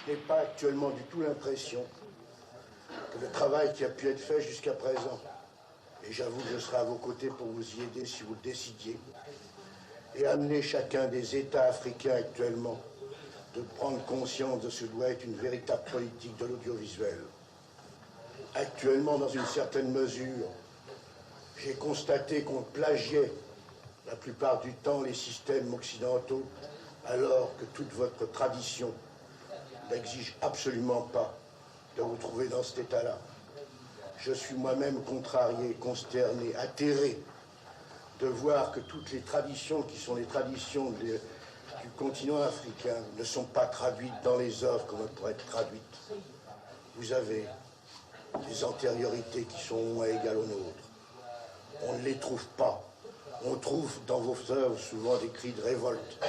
Je n'ai pas actuellement du tout l'impression que le travail qui a pu être fait jusqu'à présent, et j'avoue que je serai à vos côtés pour vous y aider si vous le décidiez, et amener chacun des États africains actuellement de prendre conscience de ce que doit être une véritable politique de l'audiovisuel. Actuellement, dans une certaine mesure, j'ai constaté qu'on plagiait la plupart du temps les systèmes occidentaux, alors que toute votre tradition n'exige absolument pas de vous trouver dans cet état-là. Je suis moi-même contrarié, consterné, atterré de voir que toutes les traditions qui sont les traditions du continent africain ne sont pas traduites dans les œuvres comme elles pourraient être traduites. Vous avez des antériorités qui sont au moins égales aux nôtres. On ne les trouve pas. On trouve dans vos œuvres souvent des cris de révolte.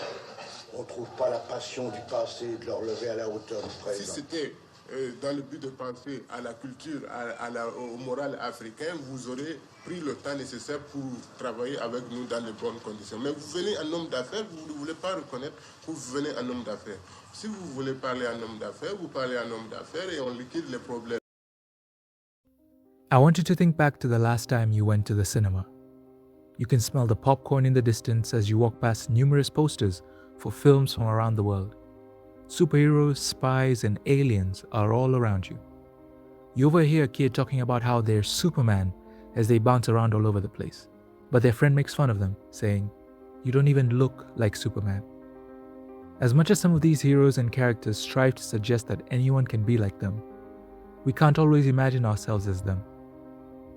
On ne trouve pas la passion du passé et de leur lever à la hauteur du présent. Si c'était dans le but de penser à la culture, au moral africain, vous aurez pris le temps nécessaire pour travailler avec nous dans les bonnes conditions. Mais vous venez en homme d'affaires, vous ne voulez pas reconnaître que vous venez en homme d'affaires. Si vous voulez parler en homme d'affaires, vous parlez en homme d'affaires et on liquide les problèmes. I want you to think back to the last time you went to the cinema. You can smell the popcorn in the distance as you walk past numerous posters for films from around the world. Superheroes, spies, and aliens are all around you. You overhear a kid talking about how they're Superman as they bounce around all over the place. But their friend makes fun of them, saying, "You don't even look like Superman." As much as some of these heroes and characters strive to suggest that anyone can be like them, we can't always imagine ourselves as them.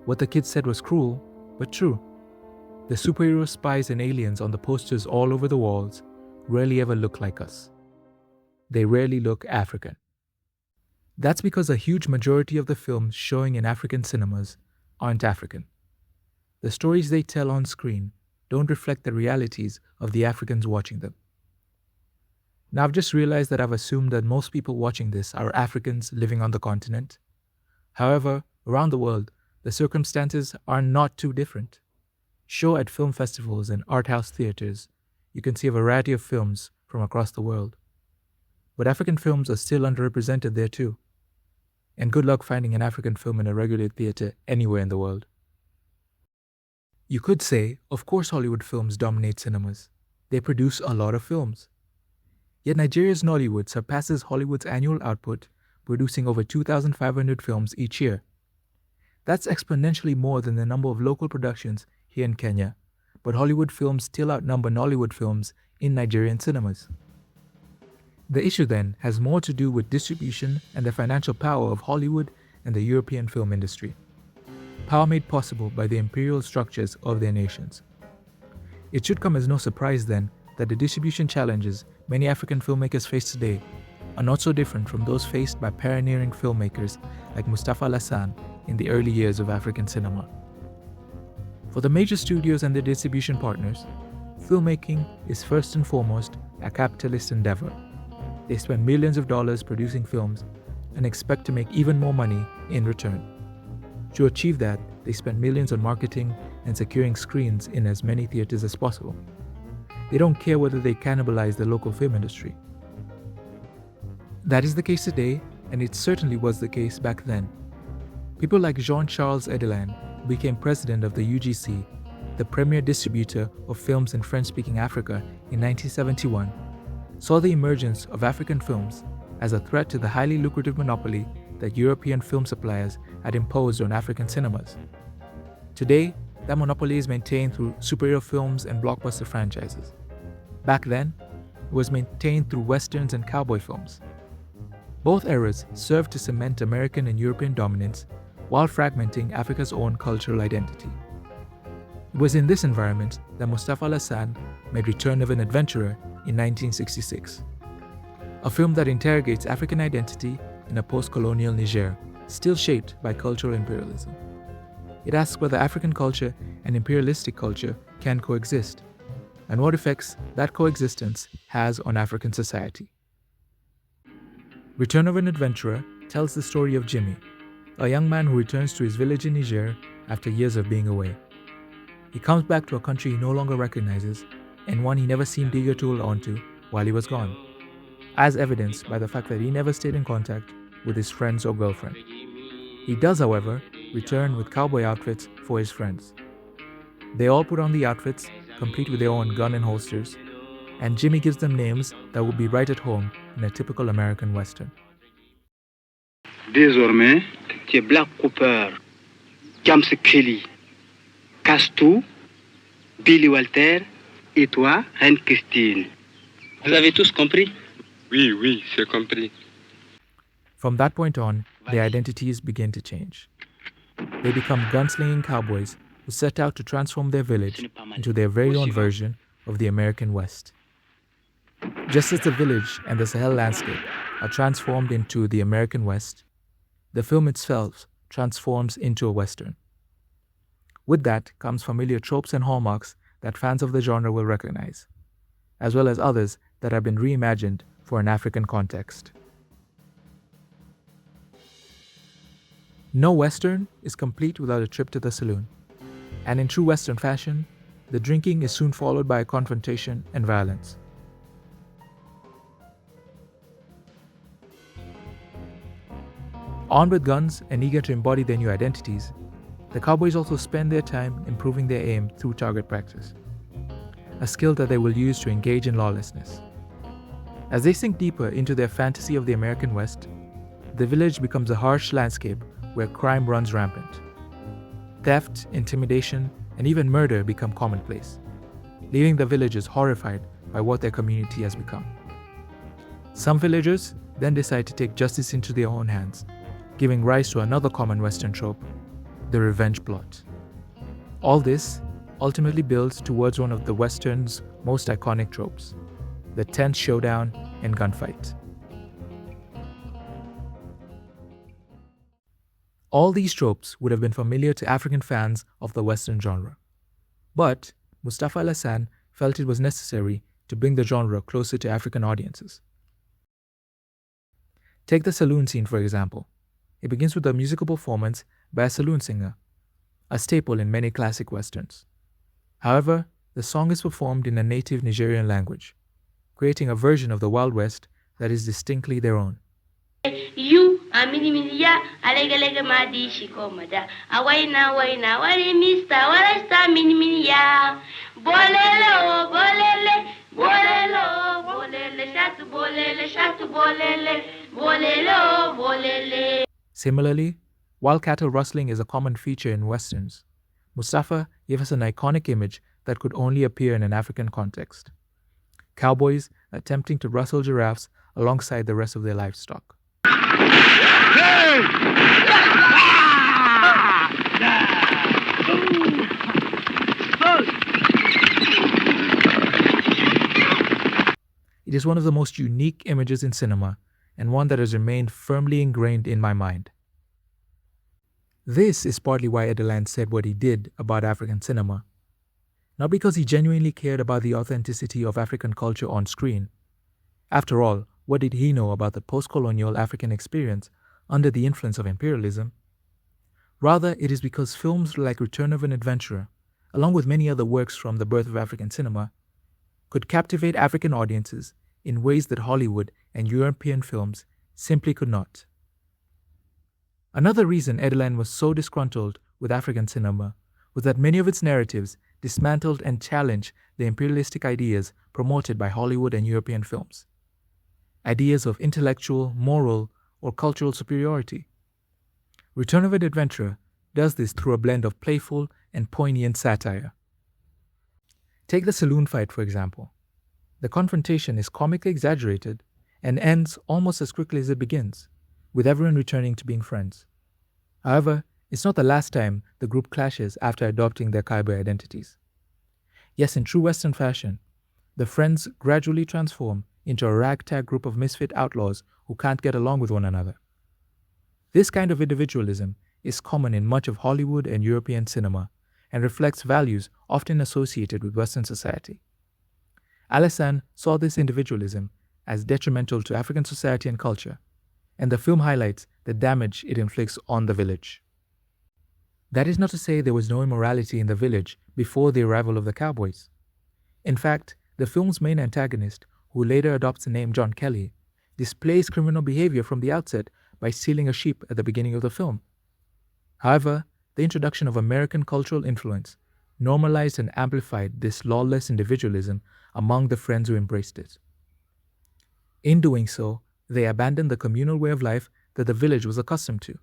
What the kid said was cruel, but true. The superheroes, spies, and aliens on the posters all over the walls rarely ever look like us. They rarely look African. That's because a huge majority of the films showing in African cinemas aren't African. The stories they tell on screen don't reflect the realities of the Africans watching them. Now I've just realized that I've assumed that most people watching this are Africans living on the continent. However, around the world, the circumstances are not too different. Show at film festivals and art house theaters, you can see a variety of films from across the world. But African films are still underrepresented there too. And good luck finding an African film in a regulated theater anywhere in the world. You could say, of course Hollywood films dominate cinemas. They produce a lot of films. Yet Nigeria's Nollywood surpasses Hollywood's annual output, producing over 2,500 films each year. That's exponentially more than the number of local productions here in Kenya, but Hollywood films still outnumber Nollywood films in Nigerian cinemas. The issue then has more to do with distribution and the financial power of Hollywood and the European film industry. Power made possible by the imperial structures of their nations. It should come as no surprise then that the distribution challenges many African filmmakers face today are not so different from those faced by pioneering filmmakers like Moustapha Alassane in the early years of African cinema. For the major studios and their distribution partners, filmmaking is first and foremost a capitalist endeavor. They spend millions of dollars producing films and expect to make even more money in return. To achieve that, they spend millions on marketing and securing screens in as many theaters as possible. They don't care whether they cannibalize the local film industry. That is the case today, and it certainly was the case back then. People like Jean-Charles Edelaine, who became president of the UGC, the premier distributor of films in French-speaking Africa in 1971, saw the emergence of African films as a threat to the highly lucrative monopoly that European film suppliers had imposed on African cinemas. Today, that monopoly is maintained through superhero films and blockbuster franchises. Back then, it was maintained through westerns and cowboy films. Both eras served to cement American and European dominance while fragmenting Africa's own cultural identity. It was in this environment that Moustapha Alassane made Return of an Adventurer in 1966, a film that interrogates African identity in a post-colonial Niger, still shaped by cultural imperialism. It asks whether African culture and imperialistic culture can coexist, and what effects that coexistence has on African society. Return of an Adventurer tells the story of Jimmy, a young man who returns to his village in Niger after years of being away. He comes back to a country he no longer recognizes and one he never seemed eager to hold on to while he was gone. as evidenced by the fact that he never stayed in contact with his friends or girlfriend. He does, however, return with cowboy outfits for his friends. They all put on the outfits, complete with their own gun and holsters, and Jimmy gives them names that would be right at home in a typical American Western. Désormais, tu es Black Cooper, James Kelly, Castou, Billy Walter et toi, Reine Christine. Vous avez tous compris? Oui, oui, c'est compris. From that point on, their identities begin to change. They become gunslinging cowboys who set out to transform their village into their very own version of the American West. Just as the village and the Sahel landscape are transformed into the American West, the film itself transforms into a Western. With that comes familiar tropes and hallmarks that fans of the genre will recognize, as well as others that have been reimagined for an African context. No Western is complete without a trip to the saloon, and in true Western fashion, the drinking is soon followed by a confrontation and violence. Armed with guns and eager to embody their new identities, the cowboys also spend their time improving their aim through target practice, a skill that they will use to engage in lawlessness. As they sink deeper into their fantasy of the American West, the village becomes a harsh landscape where crime runs rampant. Theft, intimidation, and even murder become commonplace, leaving the villagers horrified by what their community has become. Some villagers then decide to take justice into their own hands, giving rise to another common Western trope, the revenge plot. All this ultimately builds towards one of the Western's most iconic tropes, the tense showdown and gunfight. All these tropes would have been familiar to African fans of the Western genre, but Moustapha Alassane felt it was necessary to bring the genre closer to African audiences. Take the saloon scene, for example. It begins with a musical performance by a saloon singer, a staple in many classic westerns. However, the song is performed in a native Nigerian language, creating a version of the Wild West that is distinctly their own. You amini minia alega madi shikomada awaina wari mister warasta mini minia bolelo shatu bolele. Similarly, while cattle rustling is a common feature in westerns, Moustapha gave us an iconic image that could only appear in an African context: cowboys attempting to rustle giraffes alongside the rest of their livestock. It is one of the most unique images in cinema, and one that has remained firmly ingrained in my mind. This is partly why Alassane said what he did about African cinema. Not because he genuinely cared about the authenticity of African culture on screen. After all, what did he know about the post-colonial African experience under the influence of imperialism? Rather, it is because films like Return of an Adventurer, along with many other works from the birth of African cinema, could captivate African audiences in ways that Hollywood and European films simply could not. Another reason Alassane was so disgruntled with African cinema was that many of its narratives dismantled and challenged the imperialistic ideas promoted by Hollywood and European films. Ideas of intellectual, moral, or cultural superiority. Return of an Adventurer does this through a blend of playful and poignant satire. Take the saloon fight, for example. The confrontation is comically exaggerated and ends almost as quickly as it begins, with everyone returning to being friends. However, it's not the last time the group clashes after adopting their cowboy identities. Yes, in true Western fashion, the friends gradually transform into a ragtag group of misfit outlaws who can't get along with one another. This kind of individualism is common in much of Hollywood and European cinema and reflects values often associated with Western society. Alassane saw this individualism as detrimental to African society and culture, and the film highlights the damage it inflicts on the village. That is not to say there was no immorality in the village before the arrival of the cowboys. In fact, the film's main antagonist, who later adopts the name John Kelly, displays criminal behavior from the outset by stealing a sheep at the beginning of the film. However, the introduction of American cultural influence normalized and amplified this lawless individualism among the friends who embraced it. In doing so, they abandoned the communal way of life that the village was accustomed to,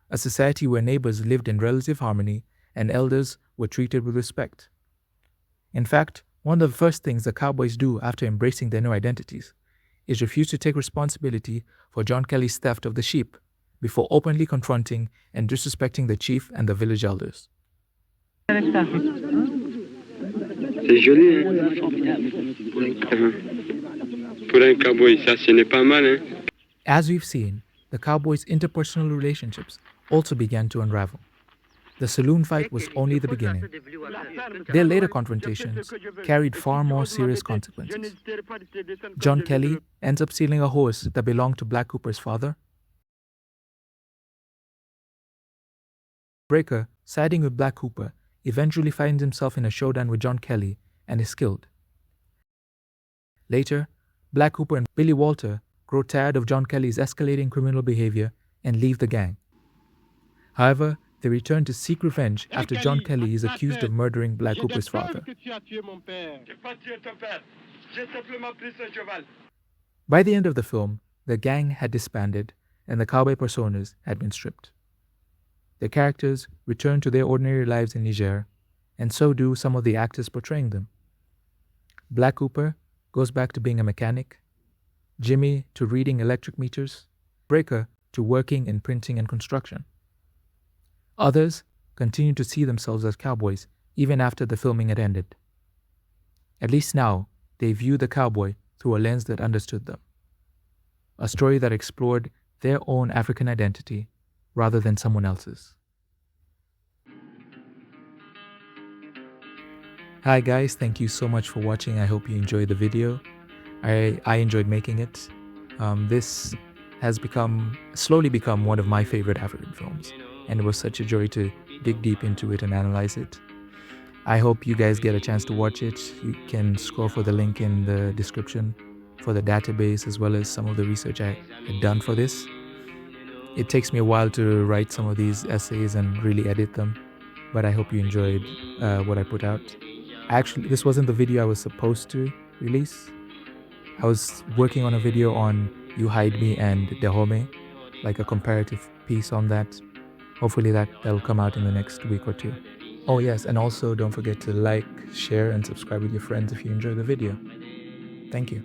a society where neighbors lived in relative harmony and elders were treated with respect. In fact, one of the first things the Cowboys do after embracing their new identities is refuse to take responsibility for John Kelly's theft of the sheep before openly confronting and disrespecting the chief and the village elders. C'est joli, hein? Pour un cowboy, ça, ce n'est pas mal, hein? As we've seen, the Cowboys' interpersonal relationships also began to unravel. The saloon fight was only the beginning. Their later confrontations carried far more serious consequences. John Kelly ends up stealing a horse that belonged to Black Cooper's father. Breaker, siding with Black Cooper, eventually finds himself in a showdown with John Kelly and is killed. Later, Black Cooper and Billy Walter grow tired of John Kelly's escalating criminal behavior and leave the gang. However, they return to seek revenge after John Kelly is accused of murdering Black Cooper's father. By the end of the film, the gang had disbanded and the cowboy personas had been stripped. Their characters return to their ordinary lives in Niger, and so do some of the actors portraying them. Black Cooper goes back to being a mechanic, Jimmy to reading electric meters, Breaker to working in printing and construction. Others continue to see themselves as cowboys even after the filming had ended. At least now, they view the cowboy through a lens that understood them. A story that explored their own African identity rather than someone else's. Hi guys, thank you so much for watching. I hope you enjoyed the video. I enjoyed making it. This has slowly become one of my favorite African films, and it was such a joy to dig deep into it and analyze it. I hope you guys get a chance to watch it. You can scroll for the link in the description for the database as well as some of the research I had done for this. It takes me a while to write some of these essays and really edit them, but I hope you enjoyed what I put out. Actually, this wasn't the video I was supposed to release. I was working on a video on You Hide Me and Dahomey, like a comparative piece on that. Hopefully that'll come out in the next week or two. Oh yes, and also don't forget to like, share, and subscribe with your friends if you enjoy the video. Thank you.